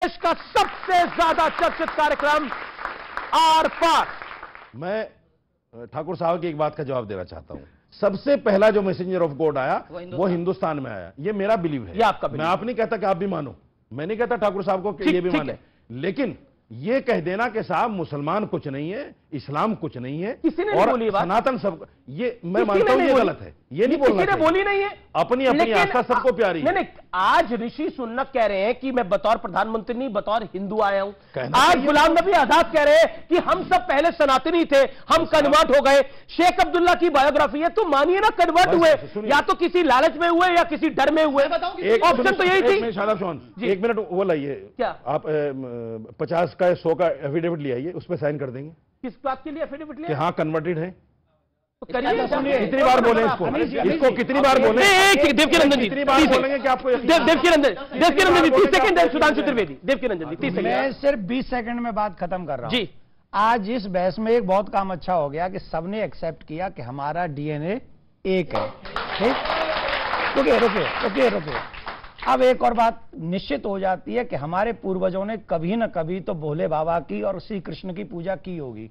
देश का सबसे ज्यादा चर्चित कार्यक्रम आर पार। मैं ठाकुर साहब की एक बात का जवाब देना चाहता हूं। सबसे पहला जो मैसेंजर ऑफ गॉड आया वो हिंदुस्तान में आया। ये मेरा बिलीव है, ये आपका बिलीव। मैं आप नहीं कहता कि आप भी मानो, मैं नहीं कहता ठाकुर साहब को कि ये भी माने, लेकिन ये कह देना कि साहब मुसलमान कुछ नहीं है, इस्लाम कुछ नहीं है, किसी ने और बोली बात? सनातन सब, ये मैं मानता हूं ये गलत है, ये नहीं बोलना चाहिए। बोली नहीं है, अपनी अपनी आस्था सबको प्यारी है। नहीं, आज ऋषि सुन्नत कह रहे हैं कि मैं बतौर प्रधानमंत्री नहीं बतौर हिंदू आया हूं। कहना आज चाहिए। गुलाम नबी आजाद कह रहे हैं कि हम सब पहले सनातनी थे, हम कन्वर्ट हो गए। शेख अब्दुल्ला की बायोग्राफी है, तो मानिए ना कन्वर्ट हुए, या तो किसी लालच में हुए या किसी डर में हुए। ऑप्शन तो यही थी। एक मिनट वो लाइए, क्या आप 50 का 100 का एफिडेविट ले आइए, उस पर साइन कर देंगे किस बात के लिए एफिडेविट कि लिया? हाँ कन्वर्टेड है। तो करिए, कितनी बार बोले इसको कितनी बार बोले? देवकीनंदन जी, कितनी बार बोलेंगे कि आपको देवकीनंदन जी 30 सेकंड है। सुधांशु त्रिवेदी, देवकीनंदन जी 30 सेकंड। मैं सिर्फ 20 सेकंड में बात खत्म कर रहा हूं जी। आज इस बहस में एक बहुत काम अच्छा हो गया कि सबने एक्सेप्ट किया कि हमारा डीएनए एक है। ठीक, रुकिए। अब एक और बात निश्चित हो जाती है कि हमारे पूर्वजों ने कभी न कभी तो भोले बाबा की और श्री कृष्ण की पूजा की होगी।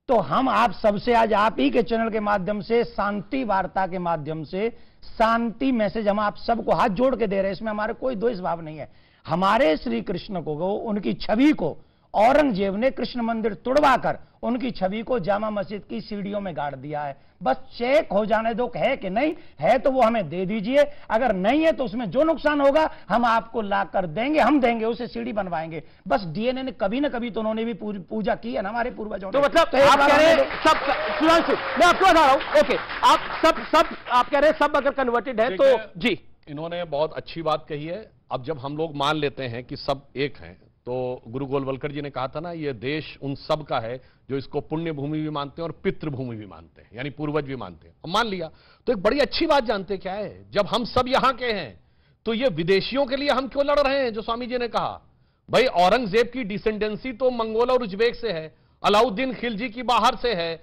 तो हम आप सबसे आज आप ही के चैनल के माध्यम से, शांति वार्ता के माध्यम से शांति मैसेज हम आप सबको हाथ जोड़ के दे रहे हैं। इसमें हमारे कोई द्वेष भाव नहीं है। हमारे श्री कृष्ण को, उनकी छवि को औरंगजेब ने कृष्ण मंदिर तुड़वाकर उनकी छवि को जामा मस्जिद की सीढ़ियों में गाड़ दिया है। बस चेक हो जाने दो है कि नहीं है, तो वो हमें दे दीजिए। अगर नहीं है तो उसमें जो नुकसान होगा हम आपको लाकर देंगे, हम देंगे, उसे सीढ़ी बनवाएंगे। बस डीएनए ने कभी ना कभी तो उन्होंने भी पूजा की है ना हमारे पूर्वजों ने। तो मतलब आप कह रहे हैं सब, सुधांशु मैं आपको बता रहा हूं, ओके, आप सब आप कह रहे हैं सब अगर कन्वर्टेड है तो जी। इन्होंने बहुत अच्छी बात कही है। अब जब हम लोग मान लेते हैं कि सब एक हैं, तो गुरु गोलवलकर जी ने कहा था ना, ये देश उन सब का है जो इसको पुण्य भूमि भी मानते हैं और पितृभूमि भी मानते हैं, यानी पूर्वज भी मानते हैं। मान लिया तो एक बड़ी अच्छी बात जानते क्या है, जब हम सब यहां के हैं तो ये विदेशियों के लिए हम क्यों लड़ रहे हैं? जो स्वामी जी ने कहा, भाई औरंगजेब की डिसेंडेंसी तो मंगोल और उज्बेक से है, अलाउद्दीन खिलजी की बाहर से है,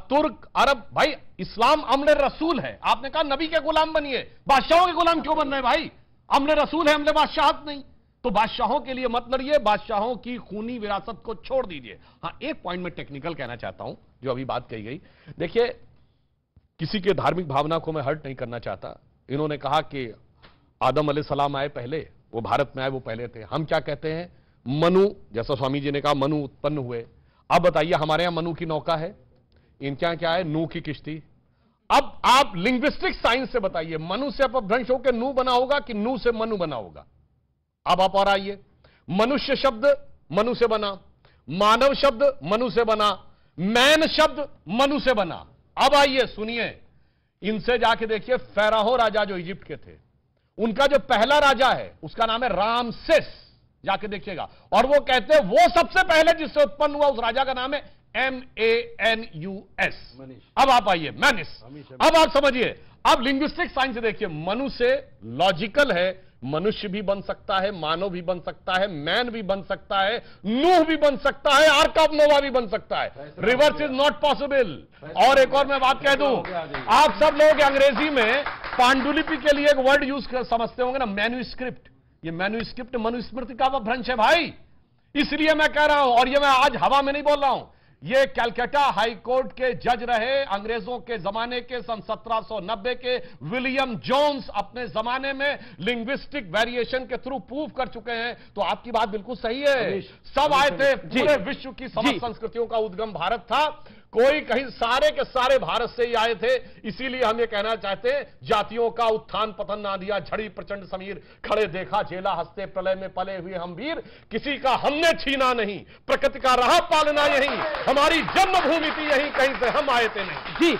तुर्क अरब। भाई इस्लाम अमले रसूल है। आपने कहा नबी के गुलाम बनिए, बादशाहों के गुलाम क्यों बन रहे भाई? अमले रसूल है, अमले बादशाहत नहीं। तो बादशाहों के लिए मत लड़िए, बादशाहों की खूनी विरासत को छोड़ दीजिए। हाँ, एक पॉइंट में टेक्निकल कहना चाहता हूं जो अभी बात कही गई। देखिए, किसी के धार्मिक भावना को मैं हर्ट नहीं करना चाहता। इन्होंने कहा कि आदम अलैहिस्सलाम आए पहले, वो भारत में आए, वो पहले थे। हम क्या कहते हैं, मनु, जैसा स्वामी जी ने कहा मनु उत्पन्न हुए। अब बताइए, हमारे यहां मनु की नौका है, इनके यहां क्या है, नूह की किश्ती। अब आप लिंग्विस्टिक साइंस से बताइए, मनु से अपभ्रंश होकर नूह बना होगा कि नूह से मनु बना होगा? अब आप और आइए, मनुष्य शब्द मनु से बना, मानव शब्द मनु से बना, मैन शब्द मनु से बना। अब आइए सुनिए, इनसे जाके देखिए, फेराहो राजा जो इजिप्ट के थे, उनका जो पहला राजा है उसका नाम है रामसेस, जाके देखिएगा। और वो कहते हैं वो सबसे पहले जिससे उत्पन्न हुआ उस राजा का नाम है MANUS। अब आप आइए, मैनिस। अब आप समझिए, अब लिंग्विस्टिक साइंस से देखिए, मनु से लॉजिकल है, मनुष्य भी बन सकता है, मानव भी बन सकता है, मैन भी बन सकता है, नूह भी बन सकता है, आर्क ऑफ नोवा भी बन सकता है। Reverse is not possible. और एक और मैं बात कह दूं, आप सब लोग अंग्रेजी में पांडुलिपि के लिए एक वर्ड यूज समझते होंगे ना, मैन्यूस्क्रिप्ट। ये मैन्यूस्क्रिप्ट मनुस्मृति का भ्रंश है भाई, इसलिए मैं कह रहा हूं। और ये मैं आज हवा में नहीं बोल रहा हूं, ये कलकत्ता हाई कोर्ट के जज रहे अंग्रेजों के जमाने के, सन 1790 के विलियम जोन्स अपने जमाने में लिंग्विस्टिक वेरिएशन के थ्रू प्रूव कर चुके हैं। तो आपकी बात बिल्कुल सही है, सब आए थे, पूरे विश्व की समस्त संस्कृतियों का उद्गम भारत था, कोई कहीं, सारे के सारे भारत से ही आए थे। इसीलिए हम ये कहना चाहते हैं, जातियों का उत्थान पतन ना दिया, झड़ी प्रचंड समीर, खड़े देखा झेला, हंसते प्रलय में पले हुए हम वीर, किसी का हमने छीना नहीं, प्रकृति का रहा पालना यही, हमारी जन्मभूमि थी यही, कहीं से हम आए थे नहीं। जी।